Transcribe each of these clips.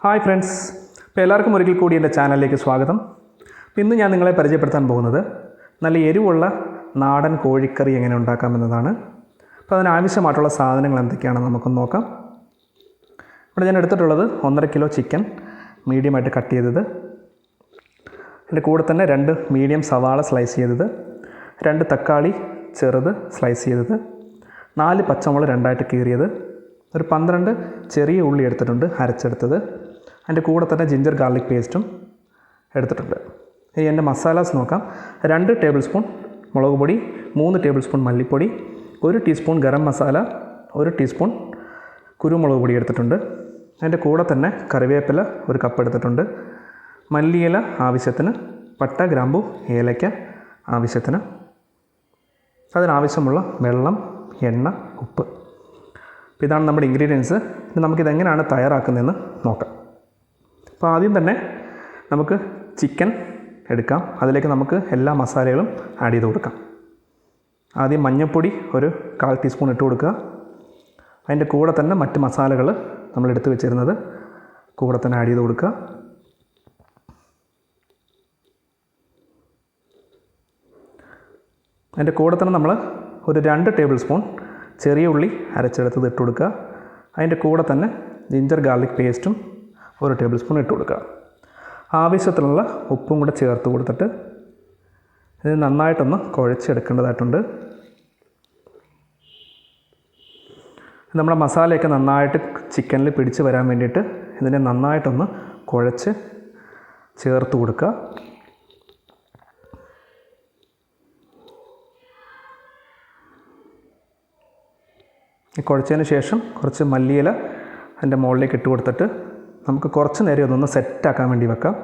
Hi friends, ഇപ്പോൾ എല്ലാവർക്കും ഒരിക്കൽ കൂടി എൻ്റെ ചാനലിലേക്ക് സ്വാഗതം. ഇന്ന് ഞാൻ നിങ്ങളെ പരിചയപ്പെടുത്താൻ പോകുന്നത് നല്ല എരിവുള്ള നാടൻ കോഴിക്കറി എങ്ങനെ ഉണ്ടാക്കാമെന്നതാണ്. അപ്പോൾ അതിനാവശ്യമായിട്ടുള്ള സാധനങ്ങൾ എന്തൊക്കെയാണെന്ന് നമുക്കൊന്ന് നോക്കാം. ഇവിടെ ഞാൻ എടുത്തിട്ടുള്ളത് 1.5 കിലോ ചിക്കൻ മീഡിയമായിട്ട് കട്ട് ചെയ്തത്, അതിൻ്റെ കൂടെ തന്നെ 2 മീഡിയം സവാള സ്ലൈസ് ചെയ്തത്, 2 തക്കാളി ചെറുത് സ്ലൈസ് ചെയ്തത്, 4 പച്ചമുളക് രണ്ടായിട്ട് കീറിയത്, ഒരു 12 ചെറിയ ഉള്ളി എടുത്തിട്ടുണ്ട് അരച്ചെടുത്തത്, അതിൻ്റെ കൂടെ തന്നെ ജിഞ്ചർ ഗാർലിക് പേസ്റ്റും എടുത്തിട്ടുണ്ട്. ഇനി എൻ്റെ മസാലാസ് നോക്കാം. 2 ടേബിൾ സ്പൂൺ മുളക് പൊടി, 3 ടേബിൾ സ്പൂൺ മല്ലിപ്പൊടി, 1 ടീസ്പൂൺ ഗരം മസാല, 1 ടീസ്പൂൺ കുരുമുളക് പൊടി എടുത്തിട്ടുണ്ട്. അതിൻ്റെ കൂടെ തന്നെ കറിവേപ്പില 1 കപ്പ് എടുത്തിട്ടുണ്ട്, മല്ലിയില ആവശ്യത്തിന്, പട്ട ഗ്രാമ്പു ഏലയ്ക്ക ആവശ്യത്തിന്, അതിനാവശ്യമുള്ള വെള്ളം, എണ്ണ, ഉപ്പ്. അപ്പോൾ ഇതാണ് നമ്മുടെ ഇൻഗ്രീഡിയൻസ്. ഇനി നമുക്കിതെങ്ങനെയാണ് തയ്യാറാക്കുന്നതെന്ന് നോക്കാം. അപ്പോൾ ആദ്യം തന്നെ നമുക്ക് ചിക്കൻ എടുക്കാം. അതിലേക്ക് നമുക്ക് എല്ലാ മസാലകളും ആഡ് ചെയ്ത് കൊടുക്കാം. ആദ്യം മഞ്ഞൾപ്പൊടി 1/4 ടീസ്പൂൺ ഇട്ട് കൊടുക്കുക. അതിൻ്റെ കൂടെ തന്നെ മറ്റ് മസാലകൾ നമ്മൾ എടുത്ത് വെച്ചിരുന്നത് കൂടെ തന്നെ ആഡ് ചെയ്ത് കൊടുക്കുക. അതിൻ്റെ കൂടെ തന്നെ നമ്മൾ 2 ടേബിൾ സ്പൂൺ ചെറിയ ഉള്ളി അരച്ചെടുത്തത് ഇട്ട് കൊടുക്കുക. അതിൻ്റെ കൂടെ തന്നെ ജിഞ്ചർ ഗാർലിക് പേസ്റ്റും 1 ടേബിൾ സ്പൂൺ ഇട്ട് കൊടുക്കുക. ആവശ്യത്തിനുള്ള ഉപ്പും കൂടെ ചേർത്ത് കൊടുത്തിട്ട് ഇത് നന്നായിട്ടൊന്ന് കുഴച്ചെടുക്കേണ്ടതായിട്ടുണ്ട്. നമ്മുടെ മസാലയൊക്കെ നന്നായിട്ട് ചിക്കനിൽ പിടിച്ച് വരാൻ വേണ്ടിയിട്ട് ഇതിനെ നന്നായിട്ടൊന്ന് കുഴച്ച് ചേർത്ത് കൊടുക്കുക. കുഴച്ചതിന് ശേഷം കുറച്ച് മല്ലിയില അതിൻ്റെ മുകളിലേക്ക് ഇട്ട് കൊടുത്തിട്ട് നമുക്ക് കുറച്ച് നേരം അതൊന്ന് സെറ്റാക്കാൻ വേണ്ടി വെക്കാം.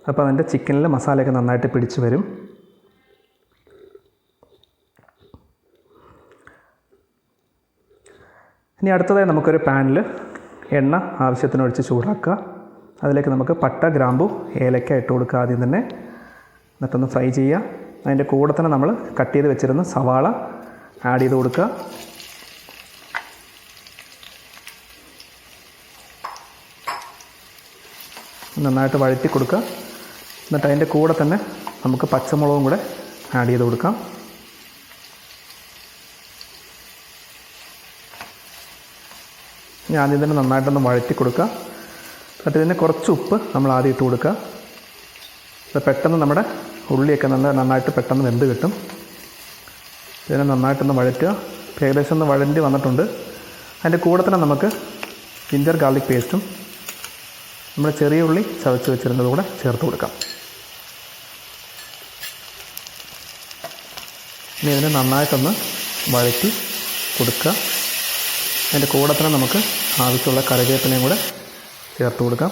അപ്പോൾ അതിൻ്റെ ചിക്കനിൽ മസാലയൊക്കെ നന്നായിട്ട് പിടിച്ച് വരും. ഇനി അടുത്തതായി നമുക്കൊരു പാനിൽ എണ്ണ ആവശ്യത്തിനൊഴിച്ച് ചൂടാക്കുക. അതിലേക്ക് നമുക്ക് പട്ട ഗ്രാമ്പു ഏലക്ക ഇട്ട് കൊടുക്കുക ആദ്യം തന്നെ, എന്നിട്ടൊന്ന് ഫ്രൈ ചെയ്യുക. അതിൻ്റെ കൂടെ തന്നെ നമ്മൾ കട്ട് ചെയ്ത് വെച്ചിരുന്ന സവാള ആഡ് ചെയ്ത് കൊടുക്കുക. നന്നായിട്ട് വഴറ്റി കൊടുക്കുക. എന്നിട്ട് അതിൻ്റെ കൂടെ തന്നെ നമുക്ക് പച്ചമുളകും കൂടെ ആഡ് ചെയ്ത് കൊടുക്കാം. ആദ്യം തന്നെ നന്നായിട്ടൊന്ന് വഴറ്റി കൊടുക്കുക. എന്നിട്ട് ഇതിന് കുറച്ച് ഉപ്പ് നമ്മൾ ആദ്യം ഇട്ട് കൊടുക്കുക. അത് പെട്ടെന്ന് നമ്മുടെ ഉള്ളിയൊക്കെ നന്നായിട്ട് പെട്ടെന്ന് വെന്ത് കിട്ടും. ഇതിനെ നന്നായിട്ടൊന്ന് വഴറ്റുക. ഏകദേശം ഒന്ന് വഴണ്ടി വന്നിട്ടുണ്ട്. അതിൻ്റെ കൂടെ തന്നെ നമുക്ക് ജിഞ്ചർ ഗാർലിക് പേസ്റ്റും നമ്മൾ ചെറിയ ഉള്ളി ചതച്ച് വെച്ചിരുന്നത് കൂടെ ചേർത്ത് കൊടുക്കാം. ഇനി ഇതിനെ നന്നായിട്ടൊന്ന് വഴറ്റി കൊടുക്കുക. അതിൻ്റെ കൂടെ തന്നെ നമുക്ക് ആവശ്യമുള്ള കറിവേപ്പിലയും കൂടെ ചേർത്ത് കൊടുക്കാം.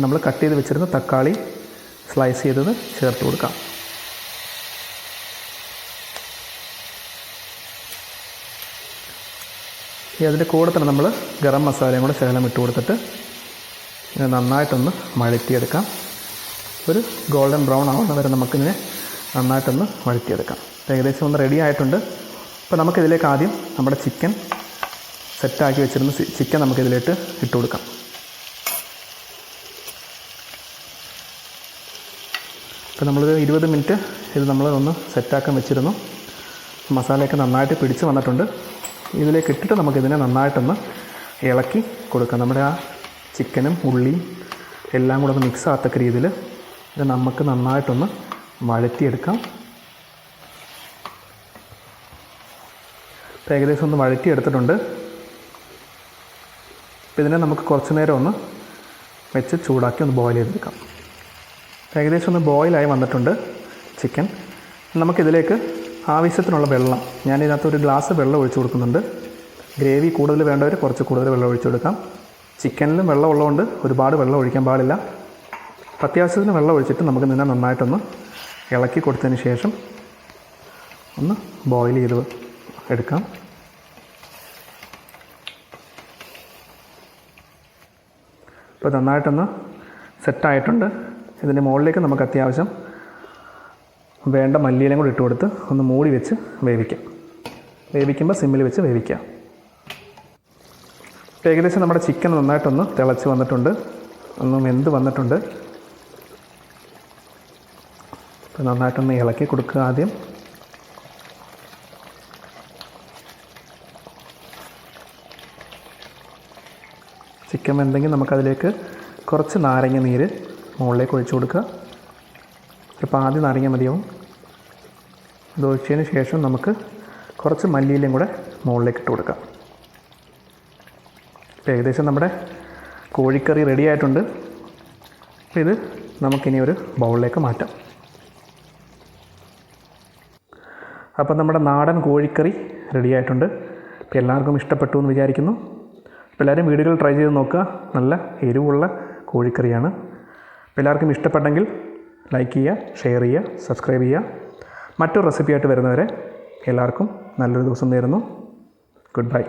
നമ്മൾ കട്ട് ചെയ്ത് വെച്ചിരുന്ന തക്കാളി സ്ലൈസ് ചെയ്തത് ചേർത്ത് കൊടുക്കാം. അതിൻ്റെ കൂടെ തന്നെ നമ്മൾ ഗരം മസാലയും കൂടെ ശകലം ഇട്ട് കൊടുത്തിട്ട് ഇത് നന്നായിട്ടൊന്ന് വഴറ്റിയെടുക്കാം. ഒരു ഗോൾഡൻ ബ്രൗൺ ആവുന്ന വരെ നമുക്കിതിനെ നന്നായിട്ടൊന്ന് വഴറ്റിയെടുക്കാം. ഏകദേശം ഒന്ന് റെഡി ആയിട്ടുണ്ട്. അപ്പോൾ നമുക്കിതിലേക്ക് ആദ്യം നമ്മുടെ ചിക്കൻ സെറ്റാക്കി വെച്ചിരുന്ന ചിക്കൻ നമുക്കിതിലേക്ക് ഇട്ട് കൊടുക്കാം. അപ്പോൾ നമ്മളൊരു 20 മിനിറ്റ് ഇത് നമ്മൾ ഒന്ന് സെറ്റാക്കാൻ വെച്ചിരുന്നു. മസാലയൊക്കെ നന്നായിട്ട് പിടിച്ച് വന്നിട്ടുണ്ട്. ഇതിലേക്ക് ഇട്ടിട്ട് നമുക്കിതിനെ നന്നായിട്ടൊന്ന് ഇളക്കി കൊടുക്കാം. നമ്മുടെ ആ ചിക്കനും ഉള്ളിയും എല്ലാം കൂടെ ഒന്ന് മിക്സ് ആകത്തക്ക രീതിയിൽ ഇത് നമുക്ക് നന്നായിട്ടൊന്ന് വഴറ്റിയെടുക്കാം. ഇപ്പോൾ ഏകദേശം ഒന്ന് വഴറ്റിയെടുത്തിട്ടുണ്ട്. അപ്പോൾ ഇതിനെ നമുക്ക് കുറച്ച് നേരം ഒന്ന് വെച്ച് ചൂടാക്കി ഒന്ന് ബോയിൽ ചെയ്തെടുക്കാം. ഏകദേശം ഒന്ന് ബോയിലായി വന്നിട്ടുണ്ട് ചിക്കൻ. നമുക്കിതിലേക്ക് ആവശ്യത്തിനുള്ള വെള്ളം, ഞാനിതിനകത്ത് 1 ഗ്ലാസ് വെള്ളം ഒഴിച്ച് കൊടുക്കുന്നുണ്ട്. ഗ്രേവി കൂടുതൽ വേണ്ടവർ കുറച്ച് കൂടുതൽ വെള്ളം ഒഴിച്ച് കൊടുക്കാം. ചിക്കനിലും വെള്ളം ഉള്ളതുകൊണ്ട് ഒരുപാട് വെള്ളം ഒഴിക്കാൻ പാടില്ല. അത്യാവശ്യത്തിന് വെള്ളം ഒഴിച്ചിട്ട് നമുക്ക് ഇതിനെ നന്നായിട്ടൊന്ന് ഇളക്കി കൊടുത്തതിന് ശേഷം ഒന്ന് ബോയിൽ ചെയ്ത് എടുക്കാം. ഇപ്പോൾ നന്നായിട്ടൊന്ന് സെറ്റായിട്ടുണ്ട്. ഇതിൻ്റെ മുകളിലേക്ക് നമുക്ക് അത്യാവശ്യം വേണ്ട മല്ലിയിലയും കൂടി ഇട്ട് കൊടുത്ത് ഒന്ന് മൂടി വെച്ച് വേവിക്കാം. വേവിക്കുമ്പോൾ സിമ്മിൽ വെച്ച് വേവിക്കാം. ഇപ്പോൾ ഏകദേശം നമ്മുടെ ചിക്കൻ നന്നായിട്ടൊന്ന് തിളച്ച് വന്നിട്ടുണ്ട്, ഒന്ന് വെന്ത് വന്നിട്ടുണ്ട്. അപ്പോൾ നന്നായിട്ടൊന്ന് ഇളക്കി കൊടുക്കുക ആദ്യം. ചിക്കൻ വെന്തെങ്കിൽ നമുക്കതിലേക്ക് കുറച്ച് നാരങ്ങ നീര് മുകളിലേക്ക് ഒഴിച്ചു കൊടുക്കുക. ഇപ്പോൾ ആദ്യം നാരങ്ങ മതിയാവും. ഇത് ഒഴിച്ചതിന് ശേഷം നമുക്ക് കുറച്ച് മല്ലിയിലയും കൂടെ മുകളിലേക്ക് ഇട്ട് കൊടുക്കാം. ഇപ്പോൾ ഏകദേശം നമ്മുടെ കോഴിക്കറി റെഡി ആയിട്ടുണ്ട്. അപ്പോൾ ഇത് നമുക്കിനി ഒരു ബൗളിലേക്ക് മാറ്റാം. അപ്പോൾ നമ്മുടെ നാടൻ കോഴിക്കറി റെഡി ആയിട്ടുണ്ട്. അപ്പോൾ എല്ലാവർക്കും ഇഷ്ടപ്പെട്ടു എന്ന് വിചാരിക്കുന്നു. അപ്പോൾ എല്ലാവരും വീടുകളിൽ ട്രൈ ചെയ്ത് നോക്കുക. നല്ല എരിവുള്ള കോഴിക്കറിയാണ്. അപ്പോൾ എല്ലാവർക്കും ഇഷ്ടപ്പെട്ടെങ്കിൽ ലൈക്ക് ചെയ്യുക, ഷെയർ ചെയ്യുക, സബ്സ്ക്രൈബ് ചെയ്യുക. മറ്റൊരു റെസിപ്പിയായിട്ട് വരുന്നവരെ എല്ലാവർക്കും നല്ലൊരു ദിവസം നേരുന്നു. Good bye.